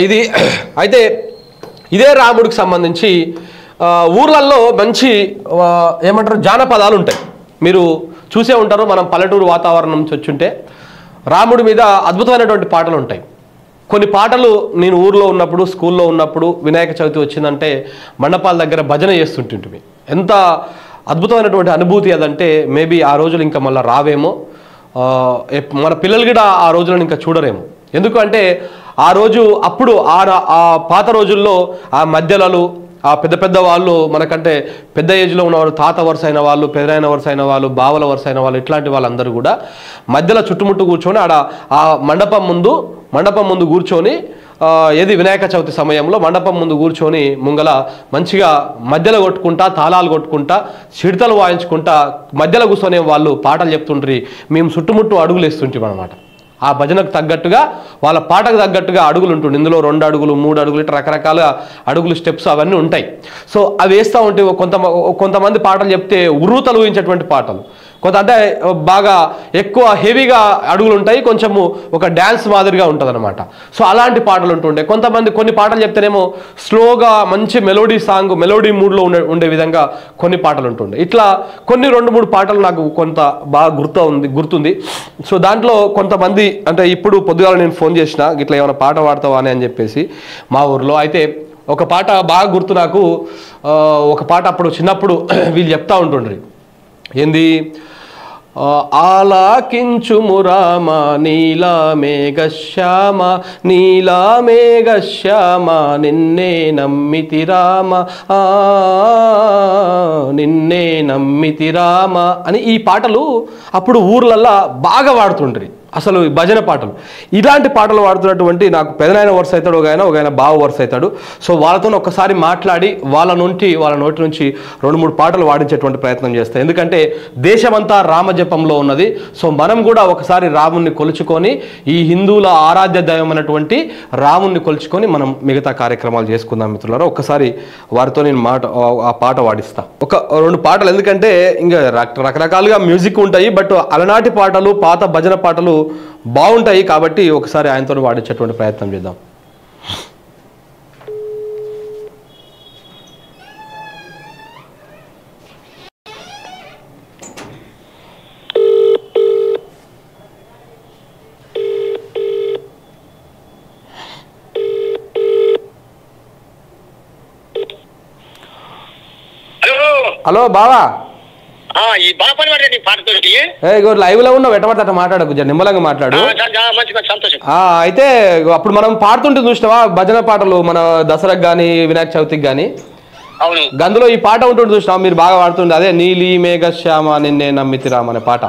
ఇది అయితే ఇదే రాముడికి సంబంధించి ఊర్లలో మంచి ఏమంటారు జానపదాలు ఉంటాయి. మీరు చూసే ఉంటారు. మనం పల్లెటూరు వాతావరణం నుంచి వచ్చుంటే రాముడి మీద అద్భుతమైనటువంటి పాటలు ఉంటాయి. కొన్ని పాటలు నేను ఊర్లో ఉన్నప్పుడు, స్కూల్లో ఉన్నప్పుడు వినాయక చవితి వచ్చిందంటే మండపాల దగ్గర భజన చేస్తుంటుంది. ఎంత అద్భుతమైనటువంటి అనుభూతి అదంటే మేబీ ఆ రోజులు ఇంకా మళ్ళీ రావేమో, మన పిల్లలు కూడా ఆ రోజులను ఇంకా చూడరేమో. ఎందుకంటే ఆ రోజు అప్పుడు ఆ పాత రోజుల్లో ఆ మధ్యలలు, ఆ పెద్ద పెద్ద వాళ్ళు, మనకంటే పెద్ద ఏజ్లో ఉన్నవాళ్ళు, తాత వరుస అయిన వాళ్ళు, పెదనాయన వరుస అయిన వాళ్ళు, బావల వరుస అయిన వాళ్ళు, ఇట్లాంటి వాళ్ళందరూ కూడా మధ్యలో చుట్టుముట్టు కూర్చొని ఆడ ఆ మండపం ముందు కూర్చొని ఏది వినాయక చవితి సమయంలో మండపం ముందు కూర్చొని ముంగల మంచిగా మధ్యలో కొట్టుకుంటా, తాళాలు కొట్టుకుంటా, చిడతలు వాయించుకుంటా మధ్యలో కూర్చొని వాళ్ళు పాటలు చెప్తుంటారు. మేము చుట్టుముట్టు అడుగులు వేస్తుంటాం అన్నమాట. ఆ భజనకు తగ్గట్టుగా వాళ్ళ పాటకు తగ్గట్టుగా అడుగులు ఉంటుంది. ఇందులో 2 అడుగులు 3 అడుగులు ఇట్లా రకరకాల అడుగులు స్టెప్స్ అవన్నీ ఉంటాయి. సో అవి వేస్తూ ఉంటే కొంతమంది పాటలు చెప్తే ఉర్రూతలు ఊహించేటువంటి పాటలు, అంటే బాగా ఎక్కువ హెవీగా అడుగులు ఉంటాయి, కొంచెము ఒక డ్యాన్స్ మాదిరిగా ఉంటుంది అనమాట. సో అలాంటి పాటలు ఉంటుండే. కొన్ని పాటలు చెప్తేనేమో స్లోగా మంచి మెలోడీ మూడ్లో ఉండే విధంగా కొన్ని పాటలు ఉంటుండే. ఇట్లా కొన్ని 2-3 పాటలు నాకు కొంత బాగా గుర్తుంది. సో దాంట్లో కొంతమంది అంటే ఇప్పుడు పొద్దుగాల నేను ఫోన్ చేసిన ఇట్లా ఏమైనా పాట పాడతావా అని చెప్పేసి మా ఊర్లో. అయితే ఒక పాట బాగా గుర్తు నాకు. ఒక పాట అప్పుడు చిన్నప్పుడు వీళ్ళు చెప్తా ఉంటుండ్రి. ఏంది? ఆలాకించుము రామ నీలా మేఘశ్యామ నీలా మేఘశ్యామ నిన్నే నమ్మితి రామ నిన్నే నమ్మితి రామ అని ఈ పాటలు అప్పుడు ఊర్లల్లో బాగా వాడుతుండ్రి. అసలు భజన పాటలు, ఇలాంటి పాటలు పాడుతున్నటువంటి నాకు పెదనాయన వరుస అవుతాడు, ఒక ఆయన బావ వరుస అవుతాడు. సో వాళ్ళతో ఒక్కసారి మాట్లాడి వాళ్ళ నోటి నుంచి 2-3 పాటలు వాడించేటువంటి ప్రయత్నం చేస్తాయి. ఎందుకంటే దేశమంతా రామజపంలో ఉన్నది. సో మనం కూడా ఒకసారి రాముణ్ణి కొలుచుకొని, ఈ హిందువుల ఆరాధ్య దైవం అనేటువంటి రాముణ్ణి కొలుచుకొని మనం మిగతా కార్యక్రమాలు చేసుకుందాం మిత్రులారా. ఒక్కసారి వారితో నేను ఆ పాట వాడిస్తా. ఒక 2 పాటలు, ఎందుకంటే ఇంకా రకరకాలుగా మ్యూజిక్ ఉంటాయి, బట్ అలనాటి పాటలు, పాత భజన పాటలు బాగుంటాయి. కాబట్టి ఒకసారి ఆయనతో వాడించేటువంటి ప్రయత్నం చేద్దాం. హలో బావా, లైవ్ లో ఉన్నావు, ఎట్టబడతా మాట్లాడకు, నిమ్మలంగా మాట్లాడు. అయితే అప్పుడు మనం పాడుతుంటే చూసినావా భజన పాటలు, మన దసరాకు గానీ వినాయక చవితికి గానీ, గందులో ఈ పాట ఉంటుంది చూసినావా, మీరు బాగా పాడుతుండే, అదే నీలి మేఘశ్యామ నిన్నే నమ్మితి రామ అనే పాట.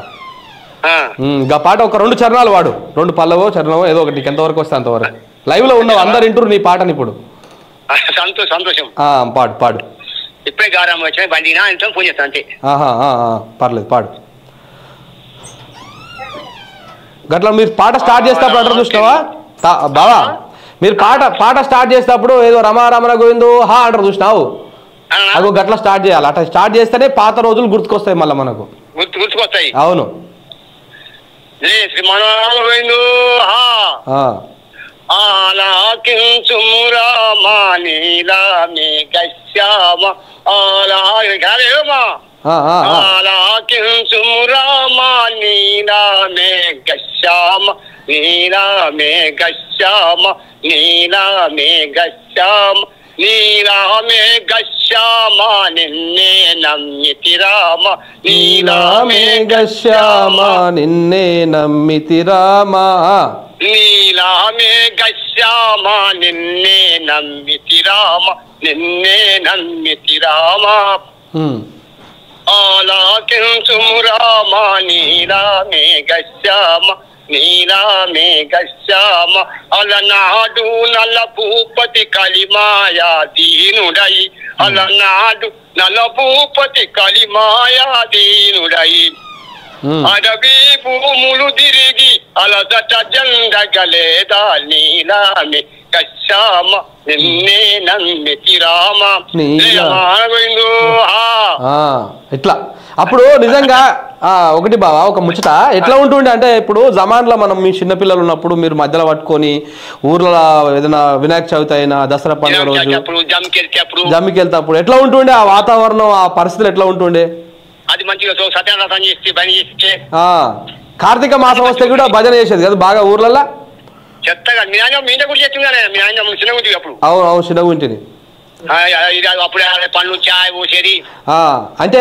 ఆ పాట ఒక 2 చరణాలు వాడు, 2 పల్లవో చరణమో ఏదో ఒకటి, ఎంతవరకు వస్తే అంతవరకు. లైవ్ లో ఉన్నావు, అందరు వింటురు నీ పాటని ఇప్పుడు. పాడు పాడు. ఇప్పుడే గారం వచ్చి బండి ఫోన్ చేస్తాను అంతే. పర్లేదు పాడు. గట్లా మీరు పాట స్టార్ట్ చేసేటప్పుడు అంటారు చూసినావా బావా, మీరు పాట స్టార్ట్ చేసేటప్పుడు ఏదో రమా రమణ గోవిందో హా అంటారు చూసినావు, అదో గట్లా స్టార్ట్ చేయాలి. అట్లా స్టార్ట్ చేస్తేనే పాత రోజులు గుర్తుకొస్తాయి మళ్ళీ మనకు. గుర్తుకొస్తాయి. అవును. ఆలాకించుము రామ నీలా మేఘశ్యామ ఆలాకించుము రామ నీలా మేఘశ్యామ నీలా మేఘశ్యామ నీలా మేఘశ్యామ నీలా మేఘశ్యామ నిన్నే నమ్మితి రామ నీలా మేఘశ్యామ నిన్నే నమ్మితి రామ నీలా మేఘశ్యామ నిన్నే నమ్మితి రామ నిన్నే నమ్మితి రామ ఆలాకించుము రామ నీలా మేఘశ్యామ నీలా మేఘశ్యామ అలనాడు నల భూపతి కలిమాయా దీనుడై అలనాడు నల భూపతి కలిమాయా దీనుడై అడవి భూములు తిరిగి అలదట జండగలేదా నీలా మేఘశ్యామ నిన్నే నమ్మితి రామ. ఇట్లా అప్పుడు నిజంగా ఒకటి బావా ఒక ముచ్చట ఎట్లా ఉంటుండే అంటే ఇప్పుడు జమాన్లో మనం మీ చిన్నపిల్లలు ఉన్నప్పుడు మీరు మధ్యలో పట్టుకొని ఊర్లో ఏదైనా వినాయక చవితి అయినా దసరా పండుగ రోజు జమ్మికి వెళ్తాప్పుడు ఎట్లా ఉంటుండే ఆ వాతావరణం ఆ పరిస్థితులు ఎట్లా ఉంటుండే అది మంచిగా సత్యానాథం చేస్తే పని చేస్తే కార్తీక మాసం వస్తే కూడా భజన చేసేది కదా బాగా ఊర్లలో చెత్తగా మీ ఆయన మీద కూడా చేస్తుందా మీ ఆయన చిన్న గుంటి అప్పుడు అవును అవును చిన్నగుంటిని అప్పుడే పండ్లు చాయ్ పోసేది అంటే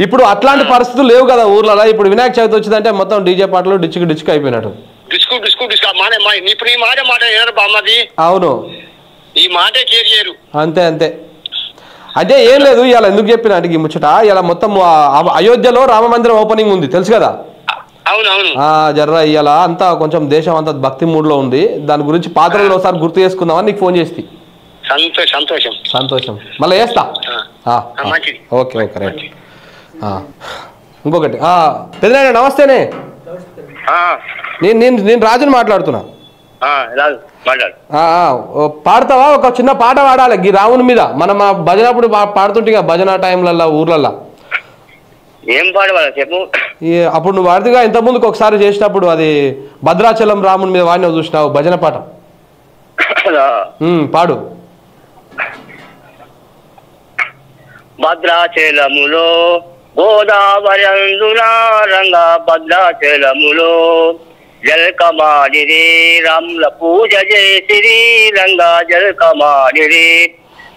ఇప్పుడు అట్లాంటి పరిస్థితులు లేవు కదా ఊర్లలో ఇప్పుడు వినాయక చవితి వచ్చిందంటే మొత్తం డీజే పాటలు డిచ్చుకు అయిపోయినట్టు డిస్కు ఇప్పుడు ఈ మాట వినరు బామ్మది అవును ఈ మాటే కేర్ చేయరు అంతే అంతే అంటే ఏం లేదు ఇలా ఎందుకు చెప్పిన అంటే ఈ ముచ్చట ఇలా మొత్తం అయోధ్యలో రామ మందిరం ఓపెనింగ్ ఉంది తెలుసు కదా అవునవును జర్రా ఇవాళ అంతా కొంచెం దేశం అంతా భక్తి మూడ్ లో ఉంది దాని గురించి పాత్రలు ఒకసారి గుర్తు చేసుకుందామని నీకు ఫోన్ చేసి సంతోషం మళ్ళీ చేస్తా ఓకే ఓకే రైట్ ఇంకొకటి పెద్దనాయన నమస్తేనే నేను రాజుని మాట్లాడుతున్నా పాడతావా ఒక చిన్న పాట పాడాలి ఈ రాముని మీద మనం భజనప్పుడు పాడుతుంటే భజన టైంలల్లో ఊర్లల్లో ఏం పాడవాలి చెప్పు అప్పుడు నువ్వు వాడిదిగా ఇంత ముందుకు ఒకసారి చేసినప్పుడు అది భద్రాచలం రాముని మీద వాడిని చూసినావు భజన పాట పాడు భద్రాచలములో గోదావరి రంగ భద్రాచలములో జలకమాడిరి రాముల పూజ చేసిరి రంగా జలకమాడిరి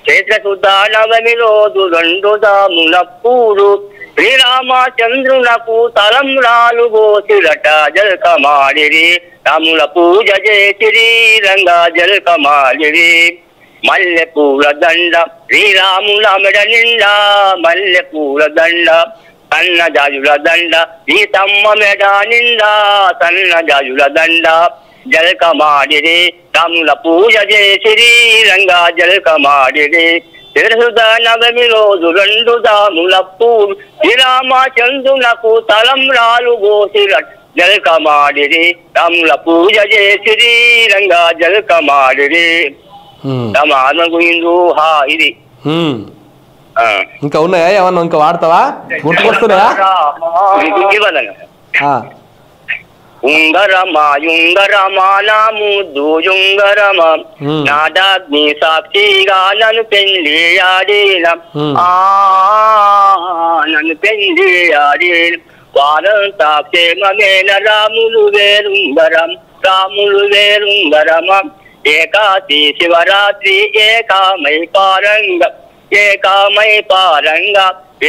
చైత్ర శుద్ధ నవమి రోజు 2 దాములప్పుడు శ్రీరామచంద్రునకు తలంబ్రాలు పోసిరట జలకమాడిరి రాముల పూజ చేసిరి రంగా జలకమాడిరి మల్లె పూల దండ శ్రీరాముల మెడ నిండా మల్లె పూల దండ సన్న జాజుల దండ సీతమ్మ మెడ నిండా సన్న జాజుల దండ జలకమాడిరి రాముల పూజ చేసిరి రంగా జలకమాడిరి తిరుసుద నవమి రోజు 2 దాములప్పుడు శ్రీరామచంద్రునకు తలంబ్రాలు పోసిరట జలకమాడిరి రాముల పూజ చేసిరి రంగా జలకమాడిరి ఇది ఇంకా ఉన్నాయా ఏమన్నా ఇంకా వాడతావా గుర్తుకొస్తున్నాయా ఉంగరమా నా ముద్దు యుంగరమా నాదాగ్ని సాక్షిగా నన్ను పెళ్లి ఆడిన నన్ను పెళ్లి ఆడిన వారంతా క్షేమమేన రాములు వేరుంగరం ఏకాశి శివరాత్రి ఏకామై పారంగ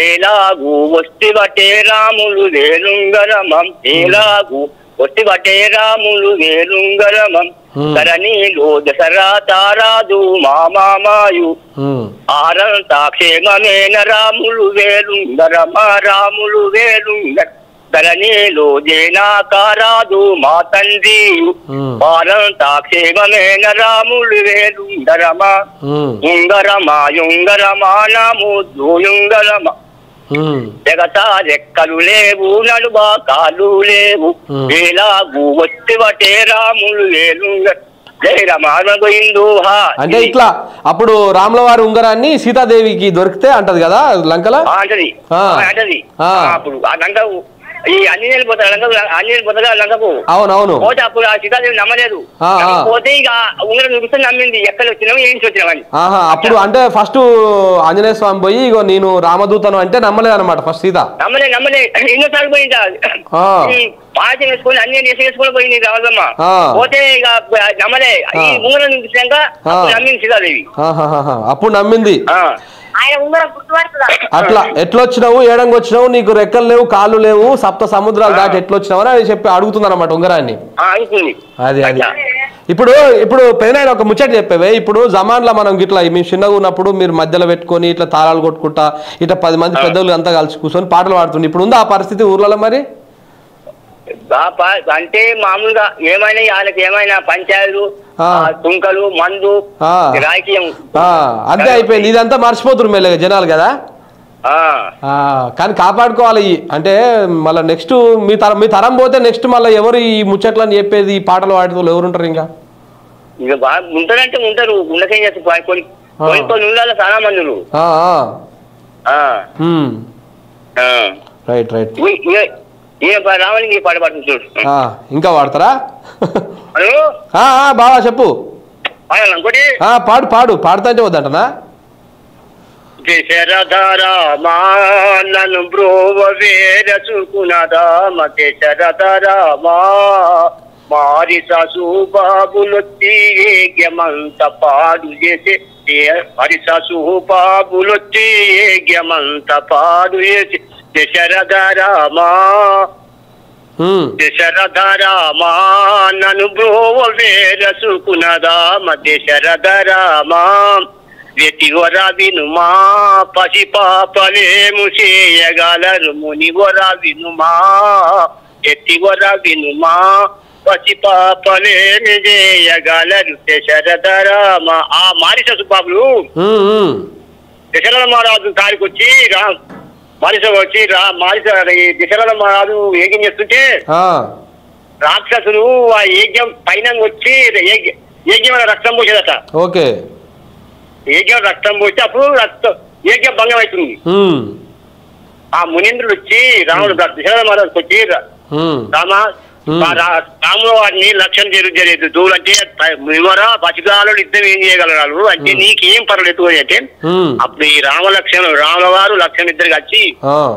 ఏలాగు వస్తివటే రాములు వేలుంగరమం ఏలాగు వస్తివటే రాములు వేలుంగరమం ధరణిలో దసరా తారాదు మామాయు ఆరంతా క్షేమమేన రాములు వేలుంగర ధరణిలో జేనాకారాదు మా తండ్రి వారంతా క్షేమమేన రాములు వేలుంగరమా యుంగరమా నాముద్దు యుంగరమా జగతా రెక్కలు లేవు నడుబా కాలు లేవు వేలాగు వట్టివటే రాములు వేలుంగర అంటే ఇట్లా అప్పుడు రాముల వారి ఉంగరాన్ని సీతాదేవికి దొరికితే అంటది కదా లంకలో అంటది అప్పుడు ఆ లంక ఈ ఆంజనేయులు పోతారు లంకకు అవునవును పోతే అప్పుడు ఆ సీతాదేవి నమ్మలేదు పోతే ఇక ఉంగరం చూపిస్తే నమ్మింది ఎక్కడ వచ్చినావు ఏంటి వచ్చినామని అప్పుడు అంటే ఫస్ట్ ఆంజనేయ స్వామి పోయి ఇగో నేను రామదూతను అంటే నమ్మలేదు అనమాట ఫస్ట్ సీత నమ్మలే ఎన్నోసార్లు పోయిందా పాట వేసుకొని అన్ని వేసుకొని పోయింది రామదమ్మ పోతే ఇక నమ్మలే ఈ ఉంగరం చూపించాక నమ్మింది సీతాదేవి అప్పుడు నమ్మింది అట్లా ఎట్లొచ్చినావు ఏడంగా వచ్చినావు నీకు రెక్కలు లేవు కాళ్ళు లేవు సప్త సముద్రాలు దాటి ఎట్లొచ్చినావు అని చెప్పి అడుగుతుంది అనమాట ఉంగరాన్ని అది ఇప్పుడు పెదనాయన ఒక ముచ్చట చెప్పేవే ఇప్పుడు జమాన్లో మనం గిట్లా మేము చిన్నగా ఉన్నప్పుడు మీరు మధ్యలో పెట్టుకొని ఇట్లా తాళాలు కొట్టుకుంటా ఇట్లా 10 మంది పెద్దలు అంతా కలిసి కూర్చొని పాటలు పాడుతుంది ఇప్పుడు ఉందా ఆ పరిస్థితి ఊర్లలో మరి అంటే మామూలుగా ఏమైనా వాళ్ళకి ఏమైనా పంచాయతీలు తుంకలు మందు రాజకీయం అంతే అయిపోయింది ఇదంతా మర్చిపోతున్నారు మెల్లగా జనాలు కదా కానీ కాపాడుకోవాలి అంటే మళ్ళీ నెక్స్ట్ మీ తరం పోతే నెక్స్ట్ మళ్ళీ ఎవరు ఈ ముచ్చట్లని చెప్పేది ఈ పాటలు పాడేది ఎవరు ఉంటారు ఇంకా ఇక ఉంటారంటే ఉంటారు ఉండకేం చేస్తారు కొన్ని ఉండాలి చాలా మందులు రైట్ రైట్. రావాలి పాట పాడుతుంది చూడు. ఇంకా వాడతారా? హలో బావా చెప్పు. ఇంకోటి పాడు పాడు పాడుతా అంటే వద్దంటనా? దశరథరామా నన్ను బ్రోవే రచుకునదామ దశరథరామా మారి ససు బాబులొచ్చి ఏగ్యమంత పాడు చేసే హరి ససు బాబులొచ్చి ఏగ్యమంత పాడు చేసి దశరథరామా దశరథరామా నన్ను బ్రోవే రచుకునదామ దశరథరామా వెతివర వినుమా పసి పాపలేము చేయగలరు మునివర వినుమా ఎత్తివర వినుమా పసి పాపలేమి చేయగలరు దశరథరామ. ఆ మారిస సుబాబులు దశరథ మహారాజు తారీఖు వచ్చి మారిస వచ్చి మారిస దశరథ మహారాజు యజ్ఞం చేస్తుంటే రాక్షసులు ఆ యజ్ఞం పైన వచ్చి యజ్ఞం రక్తం పోసేదట. ఓకే. యజ్ఞం రక్తం పోస్తే అప్పుడు యజ్ఞం భంగం అవుతుంది. ఆ మునీంద్రుడు వచ్చి రాముడు దశరథ మహారాజుకి వచ్చి రాముడు వారిని లక్ష్యం జరగలేదు దూలు అంటే వివరా పసిగాలు యుద్ధం ఏం చేయగలరు అంటే నీకేం పర్వాలేదు అంటే అప్పుడు ఈ రాముల వారు లక్ష్మణ్ ఇద్దరు వచ్చి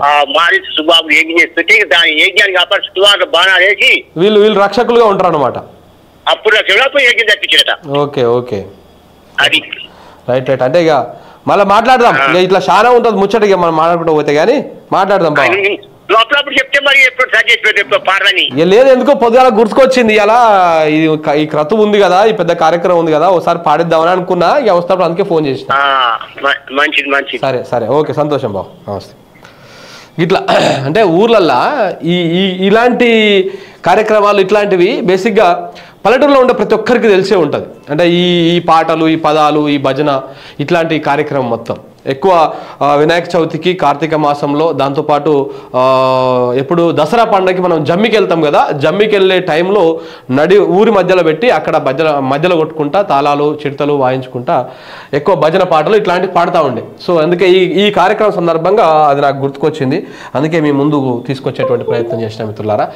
ఆ మారి సుబాబు యజ్ఞం చేస్తుంటే దాని యజ్ఞాన్ని కాపాడు సుబాబు బాణాలు వేసి వీళ్ళు రక్షకులుగా ఉంటారు అనమాట. అప్పుడు రక్షకుడు యజ్ఞం తప్పించారట. ఓకే ఓకే అది రైట్ రైట్. అంటే ఇక మళ్ళీ మాట్లాడదాం. ఇక ఇట్లా చాలా ఉంటుంది ముచ్చట, ఇక మనం మాట్లాడుకుంటూ పోతే గానీ మాట్లాడదాం. అప్పుడప్పుడు చెప్తే మరి ఎప్పుడు సజెస్ట్ పాడని లేదు, ఎందుకో పొద్దుగాల గుర్తుకొచ్చింది అలా ఈ క్రతువు ఉంది కదా, ఈ పెద్ద కార్యక్రమం ఉంది కదా, ఒకసారి పాడిద్దామని అనుకున్నా. ఇక వస్తున్నప్పుడు అందుకే ఫోన్ చేసిన. మంచిది మంచిది. సరే సరే ఓకే, సంతోషం బాబు, నమస్తే. ఇట్లా అంటే ఊర్లల్లో ఇలాంటి కార్యక్రమాలు ఇట్లాంటివి బేసిక్గా పల్లెటూరులో ఉండే ప్రతి ఒక్కరికి తెలిసే ఉంటుంది. అంటే ఈ పాటలు, ఈ పదాలు, ఈ భజన, ఇట్లాంటి కార్యక్రమం మొత్తం ఎక్కువ వినాయక చవితికి, కార్తీక మాసంలో, దాంతోపాటు ఎప్పుడు దసరా పండుగకి మనం జమ్మికి వెళ్తాం కదా, జమ్మికి వెళ్ళే టైంలో ఊరి మధ్యలో పెట్టి అక్కడ మధ్యలో కొట్టుకుంటా తాళాలు చిడతలు వాయించుకుంటా ఎక్కువ భజన పాటలు ఇట్లాంటివి పాడుతూ ఉండే. సో అందుకే ఈ కార్యక్రమం సందర్భంగా అది నాకు గుర్తుకొచ్చింది. అందుకే మీ ముందు తీసుకొచ్చేటువంటి ప్రయత్నం చేసిన మిత్రులారా.